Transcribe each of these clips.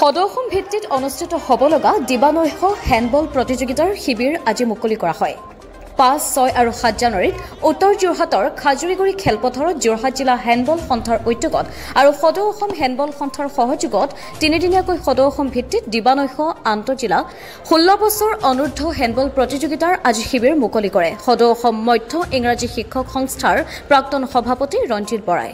সদৌ ভিত্তিত অনুষ্ঠিত হ'ব লগা দিবানৈশ হেণ্ডবল প্ৰতিযোগিতাৰ শিবিৰ আজি মুকলি কৰা হয়। 5, 6 আৰু 7 জানুৱাৰীত উত্তৰ যোৰহাটৰ খাজুৰিগুৰি খেলপথাৰত যোৰহাট জিলা হেণ্ডবল সন্থাৰ উদ্যোগত আৰু সদৌ অসম হেণ্ডবল সন্থাৰ সহযোগত তিনিদিনীয়াকৈ সদৌ অসম ভিত্তিত দিবানৈশ আন্তঃজিলা 16 বছৰ অনূৰ্ধ্ব হেণ্ডবল প্ৰতিযোগিতাৰ আজি শিবিৰ মুকলি কৰে সদৌ অসম মধ্য ইংৰাজী শিক্ষক সংস্থাৰ প্ৰাক্তন সভাপতি ৰঞ্জিত বৰাই।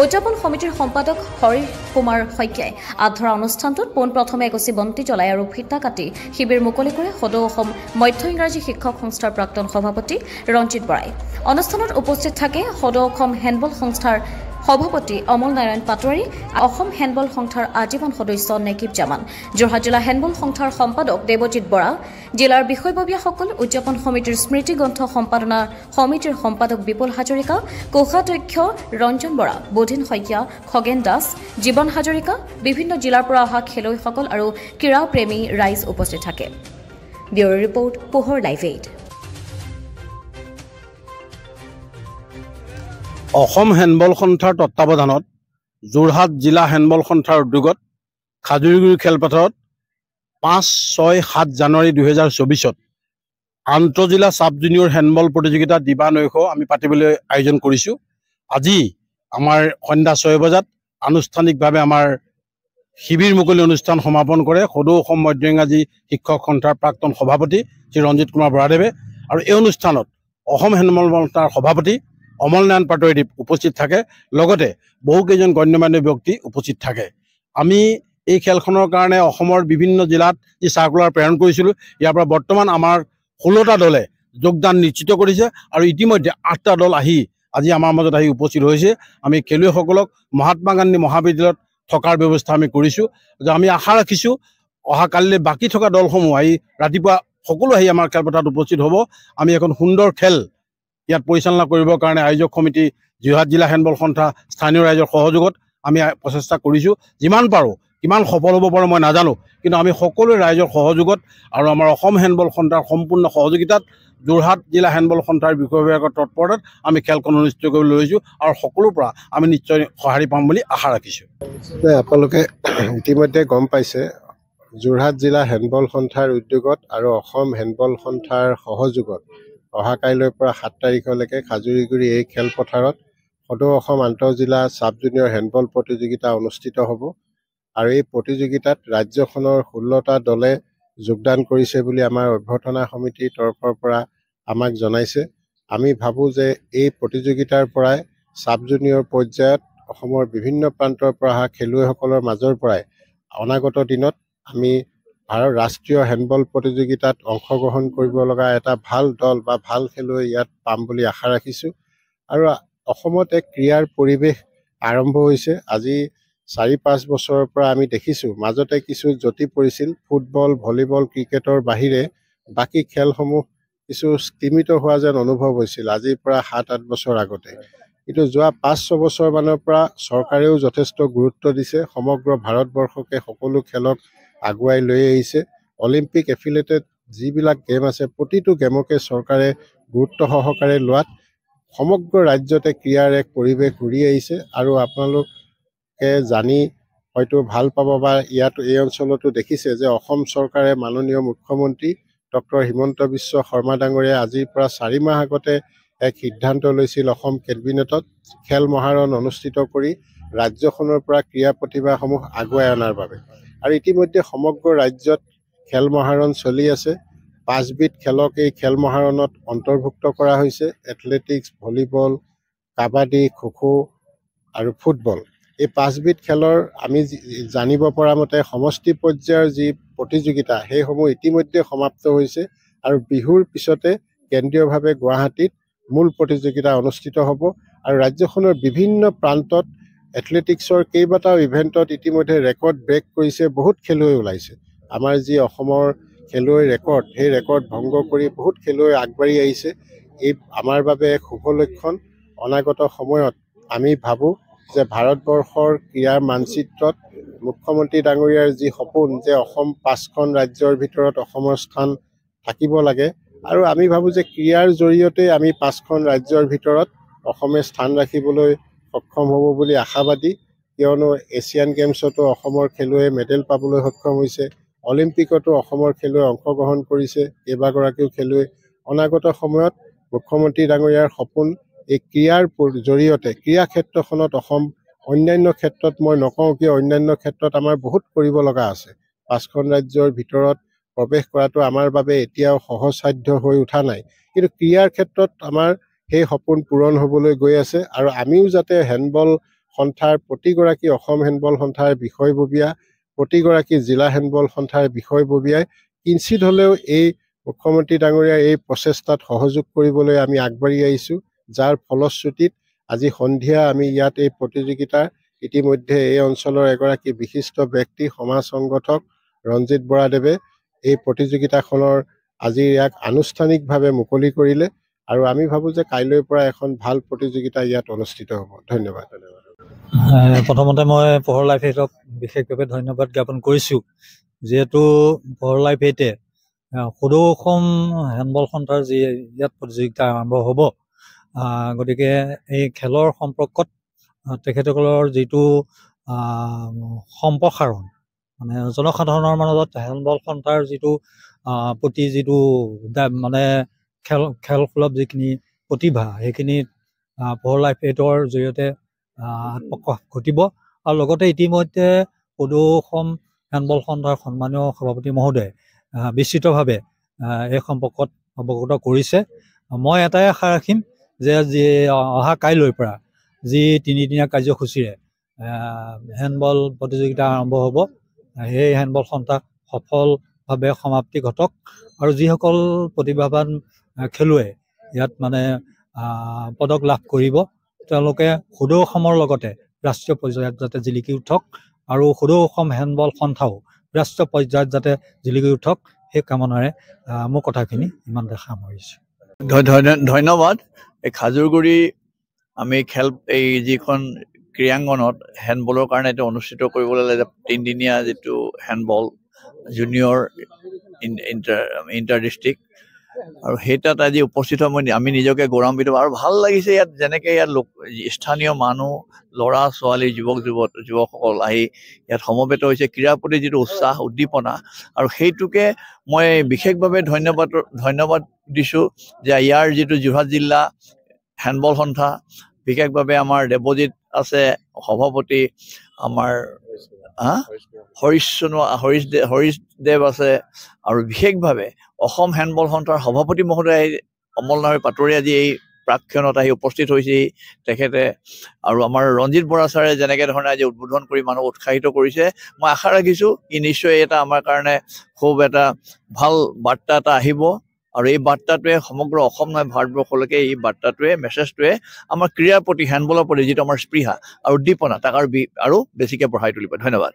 উদযাপন সমিতিৰ সম্পাদক হৰি কুমাৰ শইকীয়াই আধৰা অনুষ্ঠানটোত পোনপ্ৰথমে এগছি বন্তি জ্বলাই আৰু ফিতা কাটি শিবিৰ মুকলি কৰে সদৌ অসম মধ্য ইংৰাজী শিক্ষক সংস্থাৰ প্ৰাক্তন সভাপতি ৰঞ্জিত বৰাই। অনুষ্ঠানত উপস্থিত থাকে সদৌ অসম হেণ্ডবল সংস্থাৰ সভাপতি অমল নাৰায়ণ পাটোৱাৰী, অসম হেণ্ডবল সংস্থাৰ আজীৱন সদস্য নেকিব জামান, যোৰহাট জিলা হেণ্ডবল সংস্থাৰ সম্পাদক দেৱজিৎ বৰা, জিলাৰ বিষয়ববীয়াসকল, উদযাপন সমিতিৰ স্মৃতি গ্ৰন্থ সম্পাদনা সমিতিৰ সম্পাদক বিপুল হাজৰিকা, কোষাধ্যক্ষ ৰঞ্জন বৰা, বোধিন শইকীয়া, খগেন দাস, জীৱন হাজৰিকা, বিভিন্ন জিলাৰ পৰা অহা খেলুৱৈসকল আৰু ক্ৰীড়া প্ৰেমী ৰাইজ উপস্থিত থাকে। ব্যুৰ' ৰিপৰ্ট, পোহৰ লাইভ 8। অসম হেণ্ডবল সন্থাৰ তত্বাৱধানত যোৰহাট জিলা হেণ্ডবল সন্থাৰ উদ্যোগত খাজুৰিগুৰি খেলপথাৰত 5, 6, 7 জানুৱাৰী 2024 আন্তঃজিলা চাব জুনিয়ৰ হেণ্ডবল প্ৰতিযোগিতা দিবানৈশ আমি পাতিবলৈ আয়োজন কৰিছোঁ। আজি আমাৰ সন্ধ্যা 6 বজাত আনুষ্ঠানিকভাৱে আমাৰ শিবিৰ মুকলি অনুষ্ঠান সমাপন কৰে সদৌ অসম মধ্য ইংৰাজী শিক্ষক সন্থাৰ প্ৰাক্তন সভাপতি শ্ৰী ৰঞ্জিত কুমাৰ বৰাদেৱে। আৰু এই অনুষ্ঠানত অসম হেণ্ডবল সন্থাৰ সভাপতি অমল নাৰায়ণ পাটোৱাৰী উপস্থিত থাকে, লগতে বহুকেইজন গণ্যমান্য ব্যক্তি উপস্থিত থাকে। আমি এই খেলখনৰ কাৰণে অসমৰ বিভিন্ন জিলাত যি চাৰ্কুলাৰ প্ৰেৰণ কৰিছিলোঁ, ইয়াৰ পৰা বৰ্তমান আমাৰ 16টা দলে যোগদান নিশ্চিত কৰিছে আৰু ইতিমধ্যে 8টা দল আহি আজি আমাৰ মাজত আহি উপস্থিত হৈছে। আমি খেলুৱৈসকলক মহাত্মা গান্ধী মহাবিদ্যালয়ত থকাৰ ব্যৱস্থা আমি কৰিছোঁ। যে আমি আশা ৰাখিছোঁ অহাকালিলৈ বাকী থকা দলসমূহ আহি ৰাতিপুৱা সকলো আহি আমাৰ খেলপথাৰত উপস্থিত হ'ব। আমি এখন সুন্দৰ খেল ইয়াত পৰিচালনা কৰিবৰ কাৰণে আয়োজক সমিতি যোৰহাট জিলা হেণ্ডবল সন্থা স্থানীয় ৰাইজৰ সহযোগত আমি প্ৰচেষ্টা কৰিছোঁ। যিমান পাৰোঁ কিমান সফল হ'ব পাৰোঁ মই নাজানো, কিন্তু আমি সকলোৱে ৰাইজৰ সহযোগত আৰু আমাৰ অসম হেণ্ডবল সন্থাৰ সম্পূৰ্ণ সহযোগিতাত যোৰহাট জিলা হেণ্ডবল সন্থাৰ বিষয়ববীয়াৰ তৎপৰতাত আমি খেলখন অনুষ্ঠিত কৰিবলৈ লৈছোঁ আৰু সকলোৰ পৰা আমি নিশ্চয় সঁহাৰি পাম বুলি আশা ৰাখিছোঁ। আপোনালোকে ইতিমধ্যে গম পাইছে, যোৰহাট জিলা হেণ্ডবল সন্থাৰ উদ্যোগত আৰু অসম হেণ্ডবল সন্থাৰ সহযোগত অহাকাইলৈৰ পৰা 7 তাৰিখলৈকে খাজুৰিগুৰি এই খেলপথাৰত সদৌ অসম আন্তঃজিলা চাব জুনিয়ৰ হেণ্ডবল প্ৰতিযোগিতা অনুষ্ঠিত হ'ব। আৰু এই প্ৰতিযোগিতাত ৰাজ্যখনৰ 16টা দলে যোগদান কৰিছে বুলি আমাৰ অভ্যৰ্থনা সমিতিৰ তৰফৰ পৰা আমাক জনাইছে। আমি ভাবোঁ যে এই প্ৰতিযোগিতাৰ পৰাই চাব জুনিয়ৰ পৰ্যায়ত অসমৰ বিভিন্ন প্ৰান্তৰ পৰা অহা খেলুৱৈসকলৰ মাজৰ পৰাই অনাগত দিনত আমি ৰাষ্ট্ৰীয় হেণ্ডবল প্ৰতিযোগিতাত অংশগ্ৰহণ কৰিব লগা এটা ভাল দল বা ভাল খেলুৱৈ ইয়াত পাম বুলি আশা ৰাখিছোঁ। আৰু অসমত এক ক্ৰীড়াৰ পৰিৱেশ আৰম্ভ হৈছে। আজি 4-5 বছৰৰ পৰা আমি দেখিছোঁ মাজতে কিছু যতি পৰিছিল, ফুটবল, ভলীবল, ক্ৰিকেটৰ বাহিৰে বাকী খেলসমূহ কিছু স্তীমিত হোৱা যেন অনুভৱ হৈছিল আজিৰ পৰা 7-8 বছৰ আগতে। কিন্তু যোৱা 5-6 বছৰমানৰ পৰা চৰকাৰেও যথেষ্ট গুৰুত্ব দিছে, সমগ্ৰ ভাৰতবৰ্ষকে সকলো খেলক আগুৱাই লৈ আহিছে। অলিম্পিক এফিলেটেড যিবিলাক গেম আছে প্ৰতিটো গেমকে চৰকাৰে গুৰুত্ব সহকাৰে লোৱাত সমগ্ৰ ৰাজ্যতে ক্ৰীড়াৰ এক পৰিৱেশ ঘূৰি আহিছে। আৰু আপোনালোকে জানি হয়তো ভাল পাব বা ইয়াত এই অঞ্চলতো দেখিছে যে অসম চৰকাৰে মাননীয় মুখ্যমন্ত্ৰী ডক্টৰ হিমন্ত বিশ্ব শৰ্মা ডাঙৰীয়াই আজিৰ পৰা 4 মাহ আগতে এক সিদ্ধান্ত লৈছিল অসম কেবিনেটত খেল মহাৰণ অনুষ্ঠিত কৰি ৰাজ্যখনৰ পৰা ক্ৰীড়া প্ৰতিভাসমূহ আগুৱাই অনাৰ বাবে। আৰু ইতিমধ্যে সমগ্ৰ ৰাজ্যত খেল মহাৰণ চলি আছে। 5বিধ খেলক এই খেল মহাৰণত অন্তৰ্ভুক্ত কৰা হৈছে: এথলেটিক্স, ভলীবল, কাবাডী, খো-খো আৰু ফুটবল। এই 5বিধ খেলৰ আমি জানিব পৰা মতে সমষ্টি পৰ্যায়ৰ যি প্ৰতিযোগিতা সেইসমূহ ইতিমধ্যে সমাপ্ত হৈছে আৰু বিহুৰ পিছতে কেন্দ্ৰীয়ভাৱে গুৱাহাটীত মূল প্ৰতিযোগিতা অনুষ্ঠিত হ'ব। আৰু ৰাজ্যখনৰ বিভিন্ন প্ৰান্তত এথলেটিক্সৰ কেইবাটাও ইভেণ্টত ইতিমধ্যে ৰেকৰ্ড ব্ৰেক কৰিছে, বহুত খেলুৱৈ ওলাইছে। আমাৰ যি অসমৰ খেলুৱৈ ৰেকৰ্ড, সেই ৰেকৰ্ড ভংগ কৰি বহুত খেলুৱৈ আগবাঢ়ি আহিছে। এই আমাৰ বাবে এক শুভ লক্ষণ। অনাগত সময়ত আমি ভাবোঁ যে ভাৰতবৰ্ষৰ ক্ৰীড়াৰ মানচিত্ৰত মুখ্যমন্ত্ৰী ডাঙৰীয়াৰ যি সপোন যে অসম 5খন ৰাজ্যৰ ভিতৰত অসমৰ স্থান থাকিব লাগে, আৰু আমি ভাবোঁ যে ক্ৰীড়াৰ জৰিয়তে আমি 5খন ৰাজ্যৰ ভিতৰত অসমে স্থান ৰাখিবলৈ সক্ষম হ'ব বুলি আশাবাদী। কিয়নো এছিয়ান গেমছতো অসমৰ খেলুৱৈয়ে মেডেল পাবলৈ সক্ষম হৈছে, অলিম্পিকতো অসমৰ খেলুৱৈ অংশগ্ৰহণ কৰিছে কেইবাগৰাকীও খেলুৱৈ। অনাগত সময়ত মুখ্যমন্ত্ৰী ডাঙৰীয়াৰ সপোন এই ক্ৰীড়াৰ জৰিয়তে ক্ৰীড়া ক্ষেত্ৰখনত অসম অন্যান্য ক্ষেত্ৰত মই নকওঁ কিয় অন্যান্য ক্ষেত্ৰত আমাৰ বহুত কৰিব লগা আছে। 5খন ৰাজ্যৰ ভিতৰত প্ৰৱেশ কৰাটো আমাৰ বাবে এতিয়াও সহজসাধ্য হৈ উঠা নাই, কিন্তু ক্ৰীড়াৰ ক্ষেত্ৰত আমাৰ সেই সপোন পূৰণ হ'বলৈ গৈ আছে। আৰু আমিও যাতে হেণ্ডবল সন্থাৰ প্ৰতিগৰাকী অসম হেণ্ডবল সন্থাৰ বিষয়ববীয়া, প্ৰতিগৰাকী জিলা হেণ্ডবল সন্থাৰ বিষয়ববীয়াই কিঞ্চিত হ'লেও এই মুখ্যমন্ত্ৰী ডাঙৰীয়াৰ এই প্ৰচেষ্টাত সহযোগ কৰিবলৈ আমি আগবাঢ়ি আহিছোঁ, যাৰ ফলশ্ৰুতিত আজি সন্ধিয়া আমি ইয়াত এই প্ৰতিযোগিতাৰ ইতিমধ্যে এই অঞ্চলৰ এগৰাকী বিশিষ্ট ব্যক্তি সমাজ সংগঠক ৰঞ্জিত বৰাদেৱে এই প্ৰতিযোগিতাখনৰ আজি ইয়াক আনুষ্ঠানিকভাৱে মুকলি কৰিলে, আৰু আমি ভাবোঁ যে কাইলৈৰ পৰা এখন ভাল প্ৰতিযোগিতা ইয়াত অনুষ্ঠিত হ'ব। ধন্যবাদ। প্ৰথমতে মই পোহৰ লাইফ এইটক বিশেষভাৱে ধন্যবাদ জ্ঞাপন কৰিছোঁ, যিহেতু পোহৰ লাইফ এইটে সদৌ অসম হেণ্ডবল সন্থাৰ যি ইয়াত প্ৰতিযোগিতা আৰম্ভ হ'ব, গতিকে এই খেলৰ সম্পৰ্কত তেখেতসকলৰ যিটো সম্প্ৰসাৰণ, মানে জনসাধাৰণৰ মাজত হেণ্ডবল সন্থাৰ যিটো প্ৰতি যিটো মানে খেল সুলভ যিখিনি প্ৰতিভা, সেইখিনি পোহৰ লাইফ এইটৰ জৰিয়তে প্ৰকাশ ঘটিব। আৰু লগতে ইতিমধ্যে সদৌ অসম হেণ্ডবল সন্থাৰ সন্মানীয় সভাপতি মহোদয়ে বিস্তৃতভাৱে এই সম্পৰ্কত অৱগত কৰিছে। মই এটাই আশা ৰাখিম যে অহা কাইলৈৰ পৰা যি 3দিনীয়া কাৰ্যসূচীৰে হেণ্ডবল প্ৰতিযোগিতা আৰম্ভ হ'ব, সেই হেণ্ডবল সন্থা সফলভাৱে সমাপ্তি ঘটক, আৰু যিসকল প্ৰতিভাৱান খেলুৱৈ ইয়াত মানে পদক লাভ কৰিব, তেওঁলোকে সদৌ অসমৰ লগতে ৰাষ্ট্ৰীয় পৰ্যায়ত যাতে জিলিকি উঠক, আৰু সদৌ অসম হেণ্ডবল সন্থাও ৰাষ্ট্ৰীয় পৰ্যায়ত যাতে জিলিকি উঠক, সেই কামনাৰে মোৰ কথাখিনি ইমানতে সামৰিছোঁ। ধন্যবাদ। এই খাজুৰগুৰি আমি এই যিখন ক্ৰীড়াংগনত হেণ্ডবলৰ কাৰণে এইটো অনুষ্ঠিত কৰিবলৈ হ'লে 3দিনীয়া যিটো হেণ্ডবল জুনিয়ৰ ইণ্টাৰ ডিষ্ট্ৰিক্ট, আৰু সেই তাত আজি উপস্থিত হৈ আমি নিজকে গৌৰৱান্বিত, আৰু ভাল লাগিছে ইয়াত যেনেকৈ ইয়াত স্থানীয় মানুহ, ল'ৰা ছোৱালী, যুৱকসকল আহি ইয়াত সমবেত হৈছে, ক্ৰীড়াৰ প্ৰতি যিটো উৎসাহ উদ্দীপনা, আৰু সেইটোকে মই বিশেষভাৱে ধন্যবাদ দিছোঁ যে ইয়াৰ যিটো যোৰহাট জিলা হেণ্ডবল সন্থা, বিশেষভাৱে আমাৰ দেৱজিৎ আছে সভাপতি, আমাৰ হৰিশ দেৱ আছে, আৰু বিশেষভাৱে অসম হেণ্ডবল সন্থাৰ সভাপতি মহোদয় অমলনাৰায়ণ পাটোৱাৰী আজি এই প্ৰাক্ষণত আহি উপস্থিত হৈছে তেখেতে, আৰু আমাৰ ৰঞ্জিত বৰা ছাৰে যেনেকৈ ধৰণে আজি উদ্বোধন কৰি মানুহক উৎসাহিত কৰিছে। মই আশা ৰাখিছোঁ ই নিশ্চয় এটা আমাৰ কাৰণে খুব এটা ভাল বাৰ্তা এটা আহিব, আৰু এই বাৰ্তাটোৱে সমগ্ৰ অসম নহয় ভাৰতবৰ্ষলৈকে এই বাৰ্তাটোৱে মেছেজটোৱে আমাৰ ক্ৰীড়াৰ প্ৰতি, হেণ্ডবলৰ প্ৰতি যিটো আমাৰ স্পৃহা আৰু উদ্দীপনা, তাক আৰু বেছিকৈ বঢ়াই তুলিব। ধন্যবাদ।